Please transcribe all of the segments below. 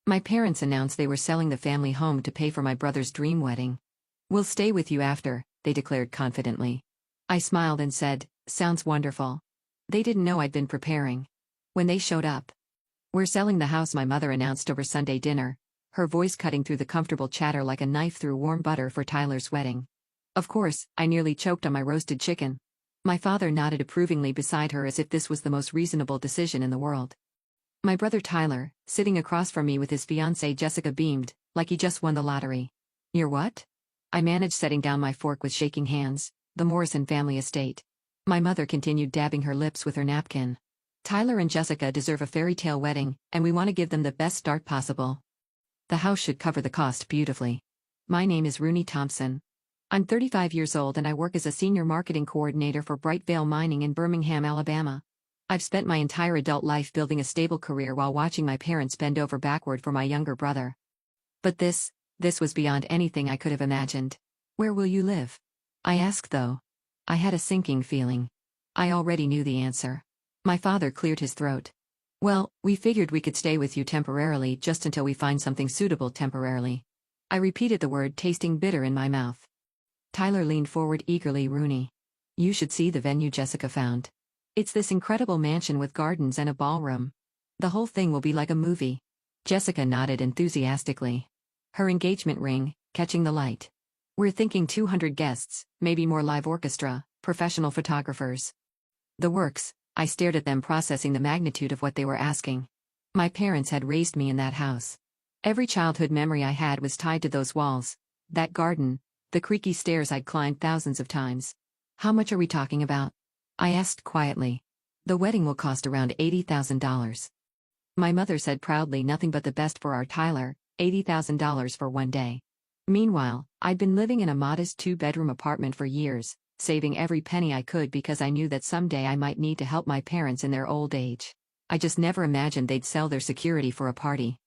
My parents announced they were selling the family home to pay for my brother's dream wedding. "We'll stay with you after," they declared confidently. I smiled and said, "Sounds wonderful." They didn't know I'd been preparing. When they showed up, "We're selling the house," my mother announced over Sunday dinner, her voice cutting through the comfortable chatter like a knife through warm butter for Tyler's wedding. Of course, I nearly choked on my roasted chicken. My father nodded approvingly beside her as if this was the most reasonable decision in the world. My brother Tyler, sitting across from me with his fiancée Jessica, beamed, like he just won the lottery. "You're what?" I managed, setting down my fork with shaking hands. "The Morrison family estate." My mother continued dabbing her lips with her napkin. "Tyler and Jessica deserve a fairy tale wedding, and we want to give them the best start possible. The house should cover the cost beautifully. My name is Rooney Thompson. I'm 35 years old and I work as a senior marketing coordinator for Bright Vale Mining in Birmingham, Alabama. I've spent my entire adult life building a stable career while watching my parents bend over backward for my younger brother. But this was beyond anything I could have imagined. Where will you live?" I asked, though I had a sinking feeling I already knew the answer. My father cleared his throat. "Well, we figured we could stay with you temporarily, just until we find something suitable temporarily." I repeated the word, tasting bitter in my mouth. Tyler leaned forward eagerly. "Rooney, you should see the venue Jessica found. It's this incredible mansion with gardens and a ballroom. The whole thing will be like a movie." Jessica nodded enthusiastically, her engagement ring catching the light. "We're thinking 200 guests, maybe more, live orchestra, professional photographers. The works." I stared at them, processing the magnitude of what they were asking. My parents had raised me in that house. Every childhood memory I had was tied to those walls, that garden, the creaky stairs I'd climbed thousands of times. "How much are we talking about?" I asked quietly. "The wedding will cost around $80,000. My mother said proudly, "Nothing but the best for our Tyler, $80,000 for one day." Meanwhile, I'd been living in a modest 2-bedroom apartment for years, saving every penny I could because I knew that someday I might need to help my parents in their old age. I just never imagined they'd sell their security for a party.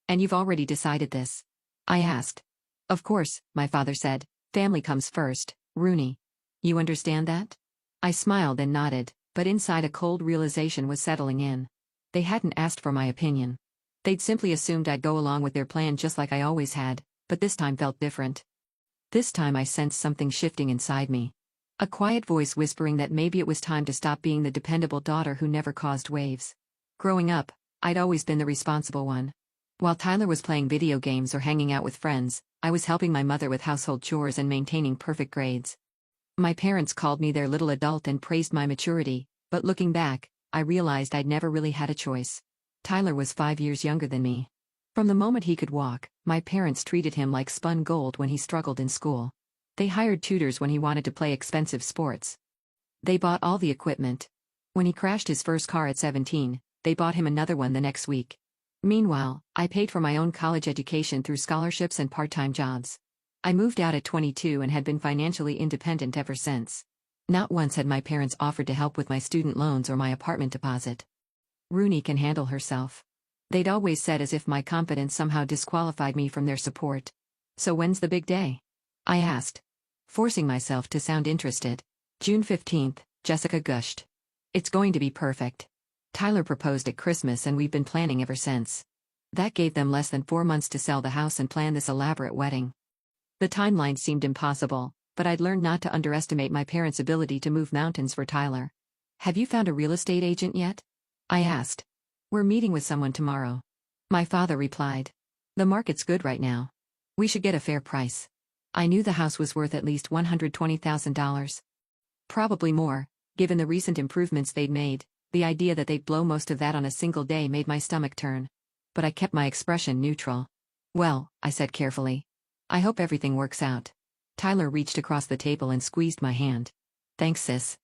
"And you've already decided this?" I asked. "Of course," my father said. "Family comes first, Rooney. You understand that?" I smiled and nodded, but inside a cold realization was settling in. They hadn't asked for my opinion. They'd simply assumed I'd go along with their plan just like I always had, but this time felt different. This time I sensed something shifting inside me. A quiet voice whispering that maybe it was time to stop being the dependable daughter who never caused waves. Growing up, I'd always been the responsible one. While Tyler was playing video games or hanging out with friends, I was helping my mother with household chores and maintaining perfect grades. My parents called me their little adult and praised my maturity, but looking back, I realized I'd never really had a choice. Tyler was 5 years younger than me. From the moment he could walk, my parents treated him like spun gold when he struggled in school. They hired tutors when he wanted to play expensive sports. They bought all the equipment. When he crashed his first car at 17, they bought him another one the next week. Meanwhile, I paid for my own college education through scholarships and part-time jobs. I moved out at 22 and had been financially independent ever since. Not once had my parents offered to help with my student loans or my apartment deposit. "Rooney can handle herself," they'd always said, as if my confidence somehow disqualified me from their support. "So when's the big day?" I asked, forcing myself to sound interested. "June 15th, Jessica gushed. "It's going to be perfect. Tyler proposed at Christmas and we've been planning ever since." That gave them less than 4 months to sell the house and plan this elaborate wedding. The timeline seemed impossible, but I'd learned not to underestimate my parents' ability to move mountains for Tyler. "Have you found a real estate agent yet?" I asked. "We're meeting with someone tomorrow," my father replied. "The market's good right now. We should get a fair price." I knew the house was worth at least $120,000. Probably more, given the recent improvements they'd made. The idea that they'd blow most of that on a single day made my stomach turn. But I kept my expression neutral. "Well," I said carefully, "I hope everything works out." Tyler reached across the table and squeezed my hand. "Thanks, sis.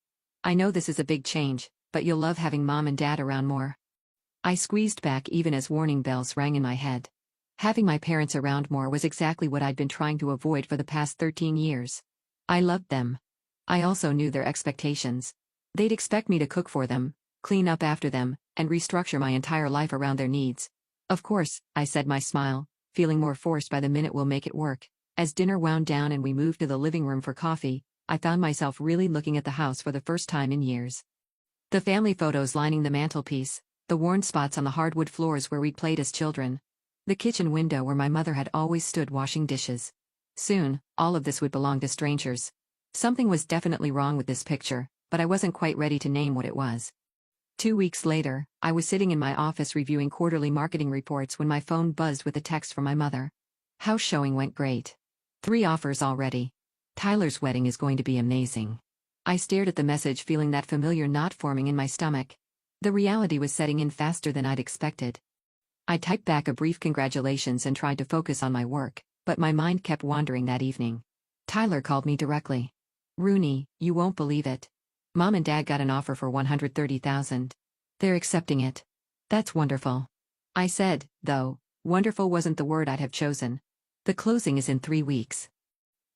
I know this is a big change, but you'll love having mom and dad around more." I squeezed back even as warning bells rang in my head. Having my parents around more was exactly what I'd been trying to avoid for the past 13 years. I loved them. I also knew their expectations. They'd expect me to cook for them, clean up after them, and restructure my entire life around their needs. "Of course," I said, my smile feeling more forced by the minute. "We'll make it work." As dinner wound down and we moved to the living room for coffee, I found myself really looking at the house for the first time in years. The family photos lining the mantelpiece, the worn spots on the hardwood floors where we'd played as children. The kitchen window where my mother had always stood washing dishes. Soon, all of this would belong to strangers. Something was definitely wrong with this picture, but I wasn't quite ready to name what it was. 2 weeks later, I was sitting in my office reviewing quarterly marketing reports when my phone buzzed with a text from my mother. House showing went great. 3 offers already. Tyler's wedding is going to be amazing. I stared at the message, feeling that familiar knot forming in my stomach. The reality was setting in faster than I'd expected. I typed back a brief congratulations and tried to focus on my work, but my mind kept wandering that evening. Tyler called me directly. "Rooney, you won't believe it. Mom and Dad got an offer for $130,000. They're accepting it." "That's wonderful." I said, though wonderful wasn't the word I'd have chosen. "The closing is in 3 weeks.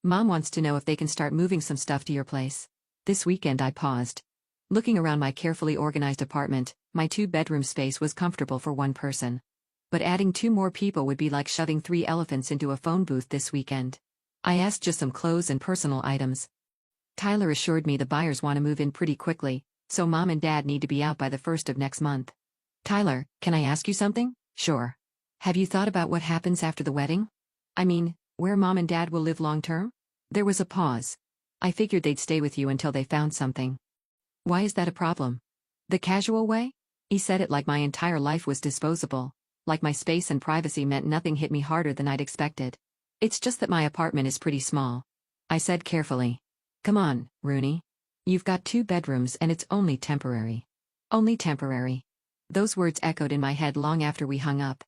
Mom wants to know if they can start moving some stuff to your place." This weekend I paused. Looking around my carefully organized apartment, my 2-bedroom space was comfortable for 1 person. But adding 2 more people would be like shoving 3 elephants into a phone booth this weekend. I asked just some clothes and personal items. Tyler assured me the buyers want to move in pretty quickly, so Mom and Dad need to be out by the 1st of next month. "Tyler, can I ask you something?" "Sure." "Have you thought about what happens after the wedding? I mean, where Mom and Dad will live long term?" There was a pause. "I figured they'd stay with you until they found something." "Why is that a problem?" "The casual way?" He said it like my entire life was disposable, like my space and privacy meant nothing hit me harder than I'd expected. "It's just that my apartment is pretty small," I said carefully. "Come on, Rooney. You've got 2 bedrooms and it's only temporary." Only temporary. Those words echoed in my head long after we hung up.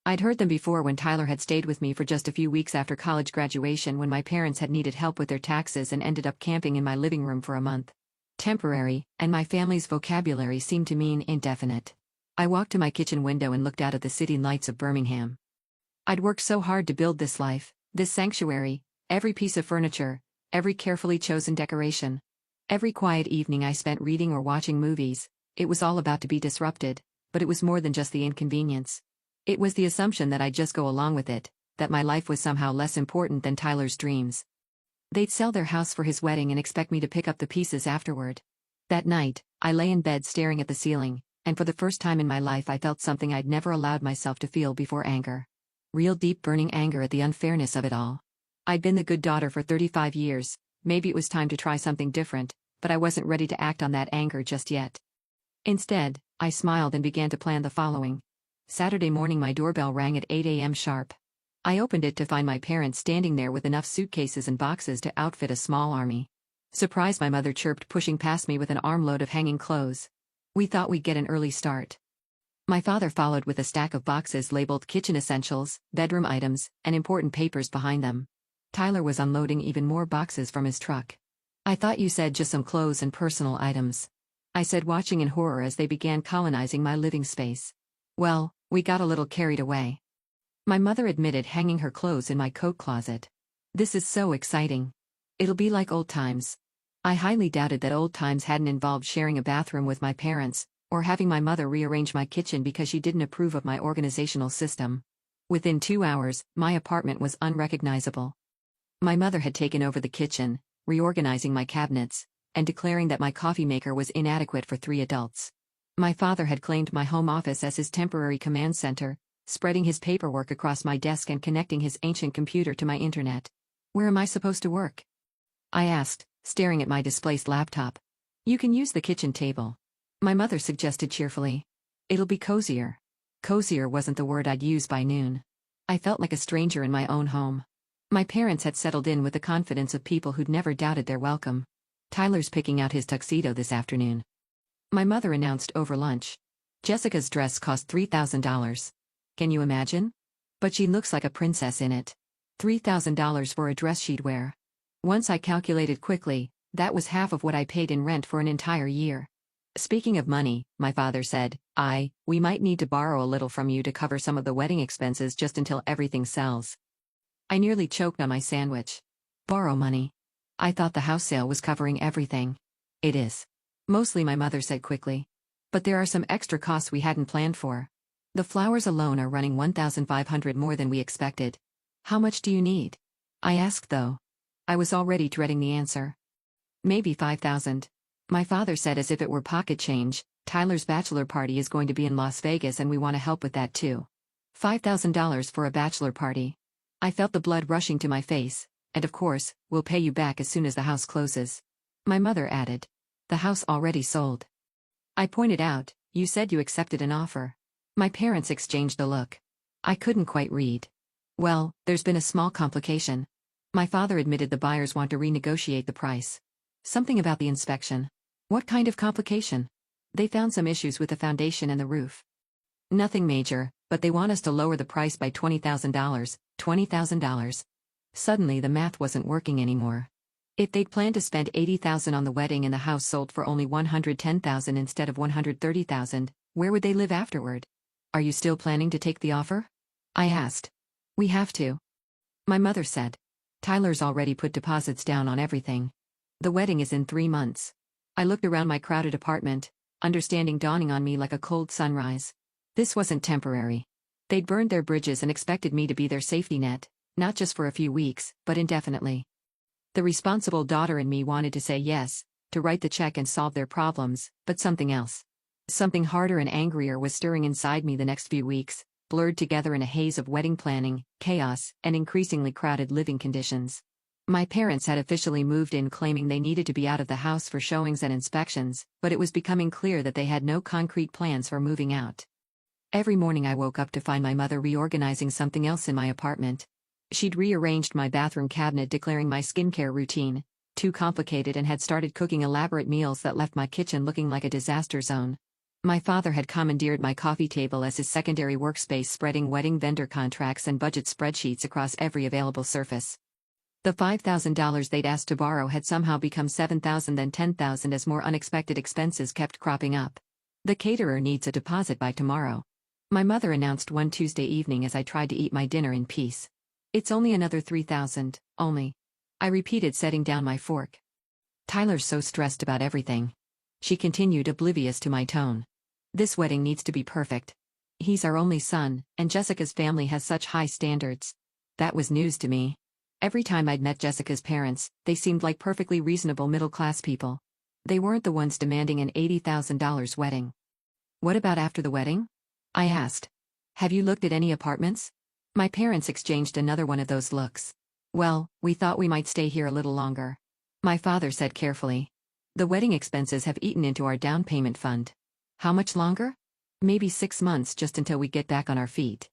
I'd heard them before when Tyler had stayed with me for just a few weeks after college graduation, when my parents had needed help with their taxes and ended up camping in my living room for a month. Temporary, and my family's vocabulary seemed to mean indefinite. I walked to my kitchen window and looked out at the city lights of Birmingham. I'd worked so hard to build this life, this sanctuary, every piece of furniture, every carefully chosen decoration. Every quiet evening I spent reading or watching movies, it was all about to be disrupted, but it was more than just the inconvenience. It was the assumption that I'd just go along with it, that my life was somehow less important than Tyler's dreams. They'd sell their house for his wedding and expect me to pick up the pieces afterward. That night, I lay in bed staring at the ceiling, and for the first time in my life I felt something I'd never allowed myself to feel before: anger. Real deep burning anger at the unfairness of it all. I'd been the good daughter for 35 years, maybe it was time to try something different, but I wasn't ready to act on that anger just yet. Instead, I smiled and began to plan the following. Saturday morning my doorbell rang at 8 a.m. sharp. I opened it to find my parents standing there with enough suitcases and boxes to outfit a small army. Surprised, my mother chirped, pushing past me with an armload of hanging clothes. "We thought we'd get an early start." My father followed with a stack of boxes labeled kitchen essentials, bedroom items, and important papers behind them. Tyler was unloading even more boxes from his truck. "I thought you said just some clothes and personal items," I said, watching in horror as they began colonizing my living space. "Well, we got a little carried away," my mother admitted, hanging her clothes in my coat closet. "This is so exciting. It'll be like old times." I highly doubted that old times hadn't involved sharing a bathroom with my parents, or having my mother rearrange my kitchen because she didn't approve of my organizational system. Within 2 hours, my apartment was unrecognizable. My mother had taken over the kitchen, reorganizing my cabinets, and declaring that my coffee maker was inadequate for 3 adults. My father had claimed my home office as his temporary command center, spreading his paperwork across my desk and connecting his ancient computer to my internet. "Where am I supposed to work?" I asked, staring at my displaced laptop. "You can use the kitchen table," my mother suggested cheerfully. "It'll be cozier." Cozier wasn't the word I'd use by noon. I felt like a stranger in my own home. My parents had settled in with the confidence of people who'd never doubted their welcome. "Tyler's picking out his tuxedo this afternoon," my mother announced over lunch. "Jessica's dress cost $3,000. Can you imagine? But she looks like a princess in it. $3,000 for a dress she'd wear. Once I calculated quickly, that was half of what I paid in rent for an entire year." "Speaking of money," my father said, we might need to borrow a little from you to cover some of the wedding expenses just until everything sells." I nearly choked on my sandwich. Borrow money? I thought the house sale was covering everything. "It is. Mostly," my mother said quickly. "But there are some extra costs we hadn't planned for. The flowers alone are running $1,500 more than we expected." "How much do you need?" I asked, though I was already dreading the answer. "Maybe 5,000. My father said as if it were pocket change. "Tyler's bachelor party is going to be in Las Vegas and we want to help with that too." $5,000 for a bachelor party. I felt the blood rushing to my face, and of course, we'll pay you back as soon as the house closes. My mother added. The house already sold. I pointed out, you said you accepted an offer. My parents exchanged a look. I couldn't quite read. Well, there's been a small complication. My father admitted the buyers want to renegotiate the price. Something about the inspection. What kind of complication? They found some issues with the foundation and the roof. Nothing major, but they want us to lower the price by $20,000, $20,000. Suddenly the math wasn't working anymore. If they'd planned to spend $80,000 on the wedding and the house sold for only $110,000 instead of $130,000, where would they live afterward? Are you still planning to take the offer? I asked. We have to. My mother said. Tyler's already put deposits down on everything. The wedding is in 3 months. I looked around my crowded apartment, understanding dawning on me like a cold sunrise. This wasn't temporary. They'd burned their bridges and expected me to be their safety net, not just for a few weeks, but indefinitely. The responsible daughter in me wanted to say yes, to write the check and solve their problems, but something else. Something harder and angrier was stirring inside me the next few weeks, blurred together in a haze of wedding planning, chaos, and increasingly crowded living conditions. My parents had officially moved in claiming they needed to be out of the house for showings and inspections, but it was becoming clear that they had no concrete plans for moving out. Every morning I woke up to find my mother reorganizing something else in my apartment. She'd rearranged my bathroom cabinet, declaring my skincare routine too complicated, and had started cooking elaborate meals that left my kitchen looking like a disaster zone. My father had commandeered my coffee table as his secondary workspace, spreading wedding vendor contracts and budget spreadsheets across every available surface. The $5,000 they'd asked to borrow had somehow become $7,000, then $10,000 as more unexpected expenses kept cropping up. The caterer needs a deposit by tomorrow, my mother announced one Tuesday evening as I tried to eat my dinner in peace. It's only another $3,000, only. I repeated, setting down my fork. Tyler's so stressed about everything. She continued, oblivious to my tone. This wedding needs to be perfect. He's our only son, and Jessica's family has such high standards. That was news to me. Every time I'd met Jessica's parents, they seemed like perfectly reasonable middle-class people. They weren't the ones demanding an $80,000 wedding. What about after the wedding? I asked. Have you looked at any apartments? My parents exchanged another one of those looks. Well, we thought we might stay here a little longer. My father said carefully. The wedding expenses have eaten into our down payment fund. How much longer? Maybe 6 months, just until we get back on our feet.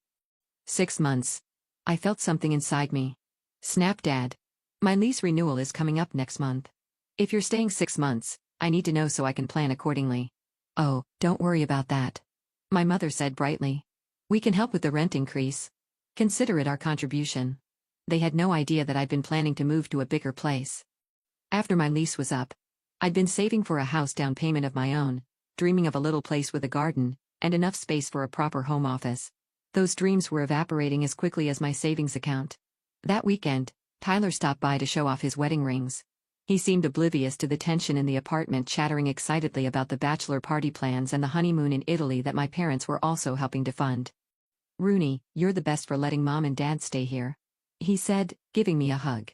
6 months. I felt something inside me. Snap, Dad. My lease renewal is coming up next month. If you're staying 6 months, I need to know so I can plan accordingly. Oh, don't worry about that. My mother said brightly. We can help with the rent increase. Consider it our contribution. They had no idea that I'd been planning to move to a bigger place. After my lease was up, I'd been saving for a house down payment of my own, dreaming of a little place with a garden, and enough space for a proper home office. Those dreams were evaporating as quickly as my savings account. That weekend, Tyler stopped by to show off his wedding rings. He seemed oblivious to the tension in the apartment, chattering excitedly about the bachelor party plans and the honeymoon in Italy that my parents were also helping to fund. Rooney, you're the best for letting Mom and Dad stay here, he said, giving me a hug.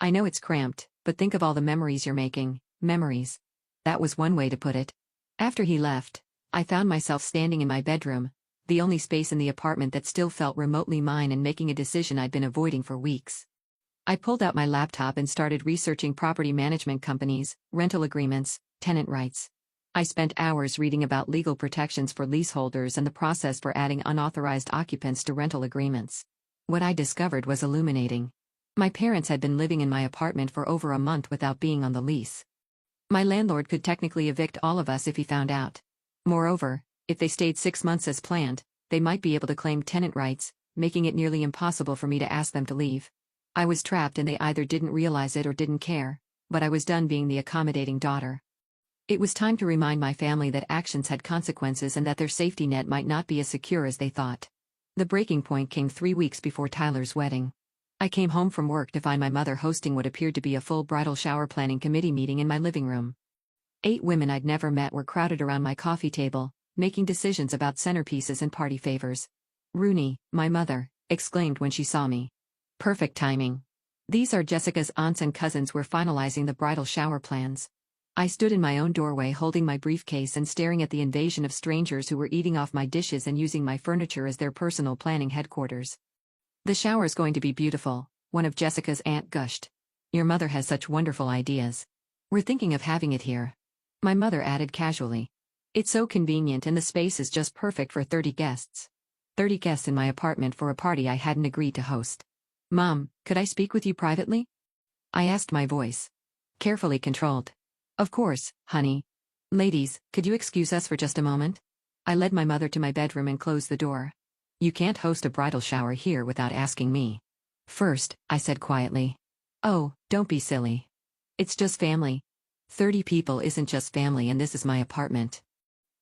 I know it's cramped, but think of all the memories you're making. Memories. That was one way to put it. After he left, I found myself standing in my bedroom, the only space in the apartment that still felt remotely mine, and making a decision I'd been avoiding for weeks. I pulled out my laptop and started researching property management companies, rental agreements, tenant rights. I spent hours reading about legal protections for leaseholders and the process for adding unauthorized occupants to rental agreements. What I discovered was illuminating. My parents had been living in my apartment for over a month without being on the lease. My landlord could technically evict all of us if he found out. Moreover, if they stayed 6 months as planned, they might be able to claim tenant rights, making it nearly impossible for me to ask them to leave. I was trapped, and they either didn't realize it or didn't care, but I was done being the accommodating daughter. It was time to remind my family that actions had consequences and that their safety net might not be as secure as they thought. The breaking point came 3 weeks before Tyler's wedding. I came home from work to find my mother hosting what appeared to be a full bridal shower planning committee meeting in my living room. 8 women I'd never met were crowded around my coffee table, making decisions about centerpieces and party favors. Rooney, my mother, exclaimed when she saw me. Perfect timing. These are Jessica's aunts and cousins. We're finalizing the bridal shower plans. I stood in my own doorway holding my briefcase and staring at the invasion of strangers who were eating off my dishes and using my furniture as their personal planning headquarters. "The shower's going to be beautiful," one of Jessica's aunt gushed. "Your mother has such wonderful ideas. We're thinking of having it here," my mother added casually. "It's so convenient and the space is just perfect for 30 guests. 30 guests in my apartment for a party I hadn't agreed to host. Mom, could I speak with you privately?" I asked, my voice carefully controlled. "Of course, honey. Ladies, could you excuse us for just a moment?" I led my mother to my bedroom and closed the door. "You can't host a bridal shower here without asking me first," I said quietly. "Oh, don't be silly. It's just family. 30 people isn't just family, and this is my apartment.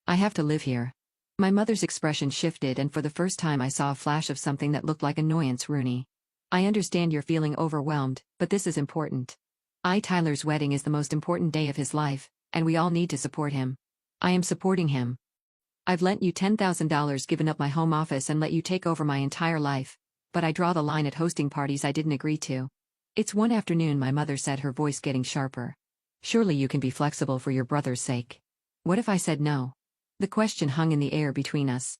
I have to live here." My mother's expression shifted, and for the first time I saw a flash of something that looked like annoyance. "Rooney, I understand you're feeling overwhelmed, but this is important. Tyler's wedding is the most important day of his life, and we all need to support him. I am supporting him. I've lent you $10,000, given up my home office, and let you take over my entire life, but I draw the line at hosting parties I didn't agree to." "It's one afternoon," my mother said, her voice getting sharper. "Surely you can be flexible for your brother's sake." What if I said no? The question hung in the air between us.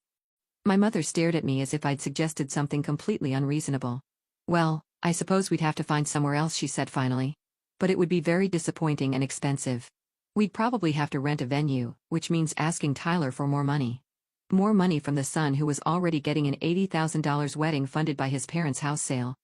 My mother stared at me as if I'd suggested something completely unreasonable. "Well, I suppose we'd have to find somewhere else," she said finally. "But it would be very disappointing and expensive. We'd probably have to rent a venue, which means asking Tyler for more money. More money from the son who was already getting an $80,000 wedding funded by his parents' house sale."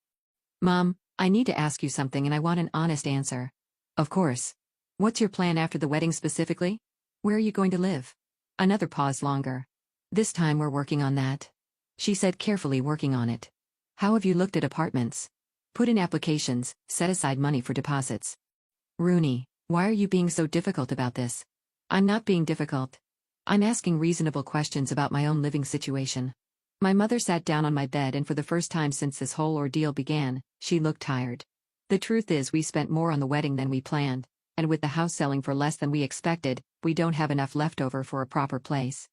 "Mom, I need to ask you something, and I want an honest answer." "Of course. What's your plan after the wedding specifically? Where are you going to live?" Another pause longer. "This time we're working on that," she said carefully. "Working on it. How have you looked at apartments? Put in applications, set aside money for deposits." "Rooney, why are you being so difficult about this?" "I'm not being difficult. I'm asking reasonable questions about my own living situation." My mother sat down on my bed, and for the first time since this whole ordeal began, she looked tired. "The truth is, we spent more on the wedding than we planned, and with the house selling for less than we expected, we don't have enough left over for a proper place."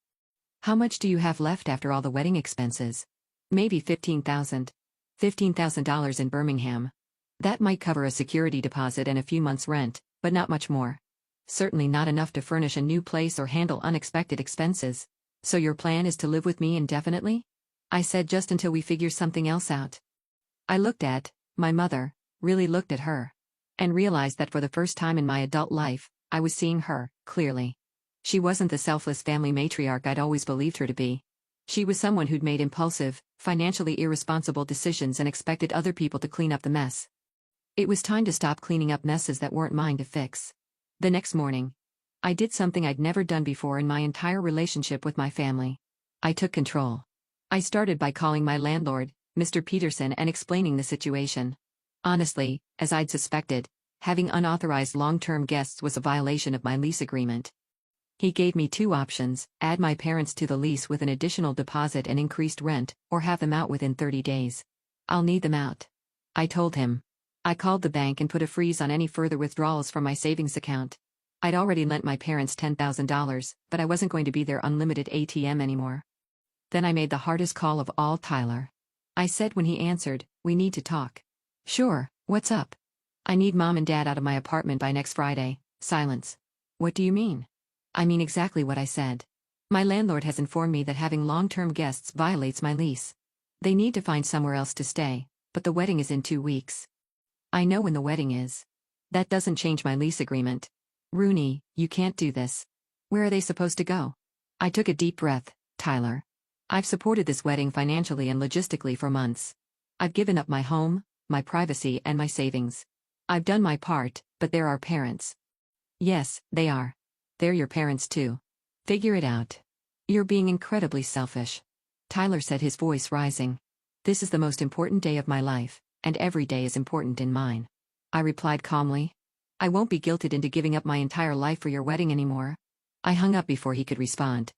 "How much do you have left after all the wedding expenses?" "Maybe $15,000. $15,000 in Birmingham. That might cover a security deposit and a few months' rent, but not much more. Certainly not enough to furnish a new place or handle unexpected expenses." "So your plan is to live with me indefinitely?" I said, "just until we figure something else out." I looked at my mother, really looked at her, and realized that for the first time in my adult life, I was seeing her clearly. She wasn't the selfless family matriarch I'd always believed her to be. She was someone who'd made impulsive, financially irresponsible decisions and expected other people to clean up the mess. It was time to stop cleaning up messes that weren't mine to fix. The next morning, I did something I'd never done before in my entire relationship with my family. I took control. I started by calling my landlord, Mr. Peterson, and explaining the situation. Honestly, as I'd suspected, having unauthorized long-term guests was a violation of my lease agreement. He gave me two options: add my parents to the lease with an additional deposit and increased rent, or have them out within 30 days. "I'll need them out," I told him. I called the bank and put a freeze on any further withdrawals from my savings account. I'd already lent my parents $10,000, but I wasn't going to be their unlimited ATM anymore. Then I made the hardest call of all. "Tyler," I said when he answered, "we need to talk." "Sure, what's up?" "I need Mom and Dad out of my apartment by next Friday." Silence. "What do you mean?" "I mean exactly what I said. My landlord has informed me that having long-term guests violates my lease. They need to find somewhere else to stay, but the wedding is in 2 weeks. I know when the wedding is. That doesn't change my lease agreement." "Rooney, you can't do this. Where are they supposed to go?" I took a deep breath. "Tyler, I've supported this wedding financially and logistically for months. I've given up my home, my privacy, and my savings. I've done my part, but they're our parents." "Yes, they are. They're your parents too. Figure it out." "You're being incredibly selfish," Tyler said, his voice rising. "This is the most important day of my life, and every day is important in mine." I replied calmly. "I won't be guilted into giving up my entire life for your wedding anymore." I hung up before he could respond.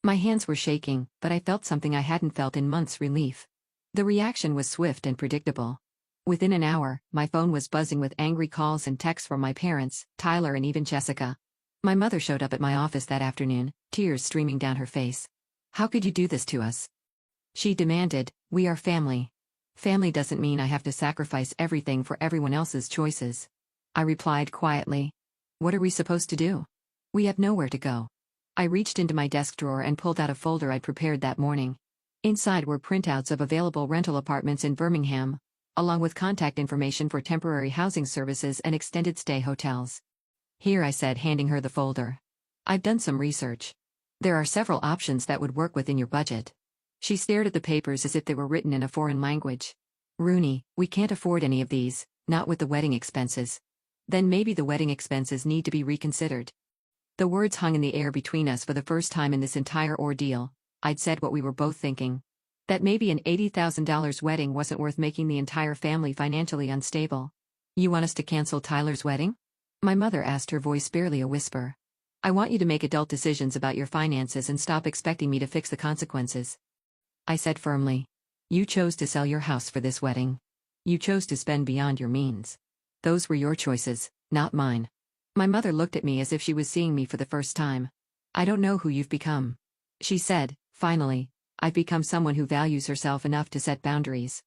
My hands were shaking, but I felt something I hadn't felt in months: relief. The reaction was swift and predictable. Within an hour, my phone was buzzing with angry calls and texts from my parents, Tyler, and even Jessica. My mother showed up at my office that afternoon, tears streaming down her face. "How could you do this to us?" she demanded. "We are family. Family doesn't mean I have to sacrifice everything for everyone else's choices." I replied quietly. What are we supposed to do? We have nowhere to go. I reached into my desk drawer and pulled out a folder I'd prepared that morning. Inside were printouts of available rental apartments in Birmingham, along with contact information for temporary housing services and extended stay hotels. Here, I said, handing her the folder. I've done some research. There are several options that would work within your budget. She stared at the papers as if they were written in a foreign language. Rooney, we can't afford any of these, not with the wedding expenses. Then maybe the wedding expenses need to be reconsidered. The words hung in the air between us for the first time in this entire ordeal. I'd said what we were both thinking. That maybe an $80,000 wedding wasn't worth making the entire family financially unstable. You want us to cancel Tyler's wedding? My mother asked, her voice barely a whisper. I want you to make adult decisions about your finances and stop expecting me to fix the consequences. I said firmly. You chose to sell your house for this wedding. You chose to spend beyond your means. Those were your choices, not mine. My mother looked at me as if she was seeing me for the first time. I don't know who you've become. She said, finally. I've become someone who values herself enough to set boundaries.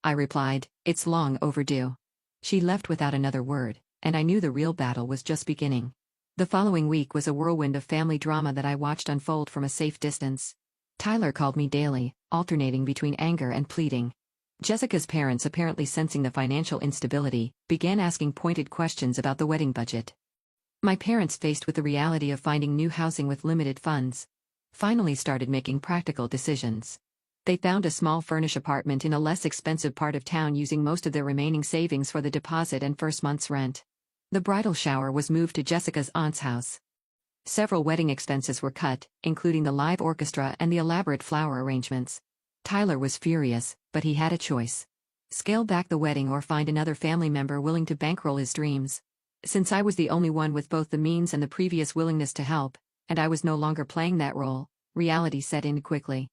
I replied, it's long overdue. She left without another word, and I knew the real battle was just beginning. The following week was a whirlwind of family drama that I watched unfold from a safe distance. Tyler called me daily, alternating between anger and pleading. Jessica's parents, apparently sensing the financial instability, began asking pointed questions about the wedding budget. My parents, faced with the reality of finding new housing with limited funds, finally started making practical decisions. They found a small furnished apartment in a less expensive part of town, using most of their remaining savings for the deposit and first month's rent. The bridal shower was moved to Jessica's aunt's house. Several wedding expenses were cut, including the live orchestra and the elaborate flower arrangements. Tyler was furious, but he had a choice. Scale back the wedding or find another family member willing to bankroll his dreams. Since I was the only one with both the means and the previous willingness to help, and I was no longer playing that role, reality set in quickly.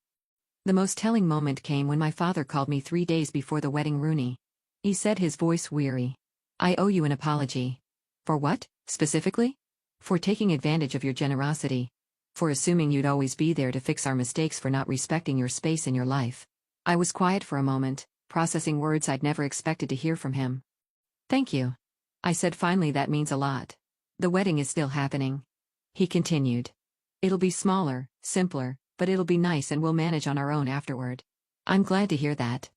The most telling moment came when my father called me 3 days before the wedding. Rooney. He said, his voice weary. I owe you an apology. For what, specifically? For taking advantage of your generosity. For assuming you'd always be there to fix our mistakes, for not respecting your space in your life. I was quiet for a moment, processing words I'd never expected to hear from him. Thank you. I said finally, that means a lot. The wedding is still happening. He continued. It'll be smaller, simpler, but it'll be nice and we'll manage on our own afterward. I'm glad to hear that.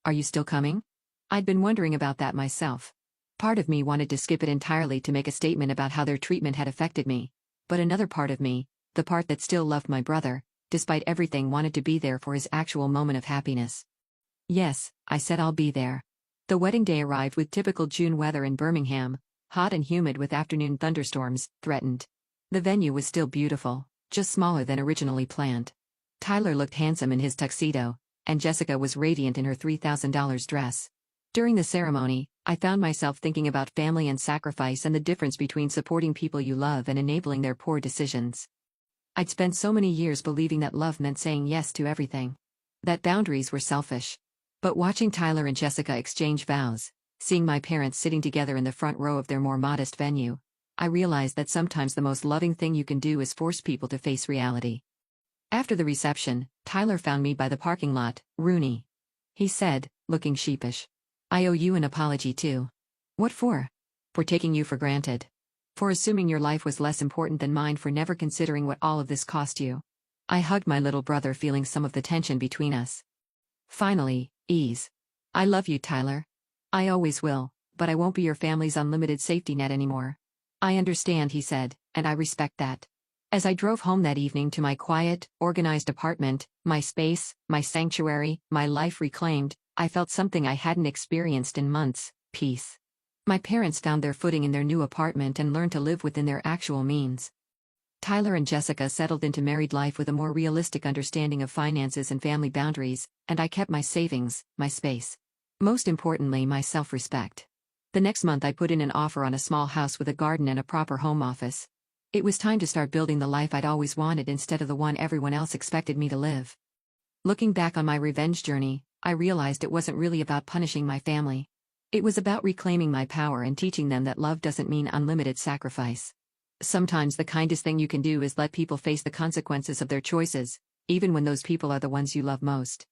Are you still coming? I'd been wondering about that myself. Part of me wanted to skip it entirely to make a statement about how their treatment had affected me, but another part of me, the part that still loved my brother, despite everything, wanted to be there for his actual moment of happiness. Yes, I said, I'll be there. The wedding day arrived with typical June weather in Birmingham, hot and humid with afternoon thunderstorms threatened. The venue was still beautiful, just smaller than originally planned. Tyler looked handsome in his tuxedo, and Jessica was radiant in her $3,000 dress. During the ceremony, I found myself thinking about family and sacrifice and the difference between supporting people you love and enabling their poor decisions. I'd spent so many years believing that love meant saying yes to everything. That boundaries were selfish. But watching Tyler and Jessica exchange vows, seeing my parents sitting together in the front row of their more modest venue, I realized that sometimes the most loving thing you can do is force people to face reality. After the reception, Tyler found me by the parking lot. Rooney. He said, looking sheepish. I owe you an apology too. What for? For taking you for granted. For assuming your life was less important than mine, for never considering what all of this cost you. I hugged my little brother, feeling some of the tension between us. Finally, ease. I love you, Tyler. I always will, but I won't be your family's unlimited safety net anymore. I understand, he said, and I respect that. As I drove home that evening to my quiet, organized apartment, my space, my sanctuary, my life reclaimed, I felt something I hadn't experienced in months: peace. My parents found their footing in their new apartment and learned to live within their actual means. Tyler and Jessica settled into married life with a more realistic understanding of finances and family boundaries, and I kept my savings, my space. Most importantly, my self-respect. The next month I put in an offer on a small house with a garden and a proper home office. It was time to start building the life I'd always wanted instead of the one everyone else expected me to live. Looking back on my revenge journey, I realized it wasn't really about punishing my family. It was about reclaiming my power and teaching them that love doesn't mean unlimited sacrifice. Sometimes the kindest thing you can do is let people face the consequences of their choices, even when those people are the ones you love most.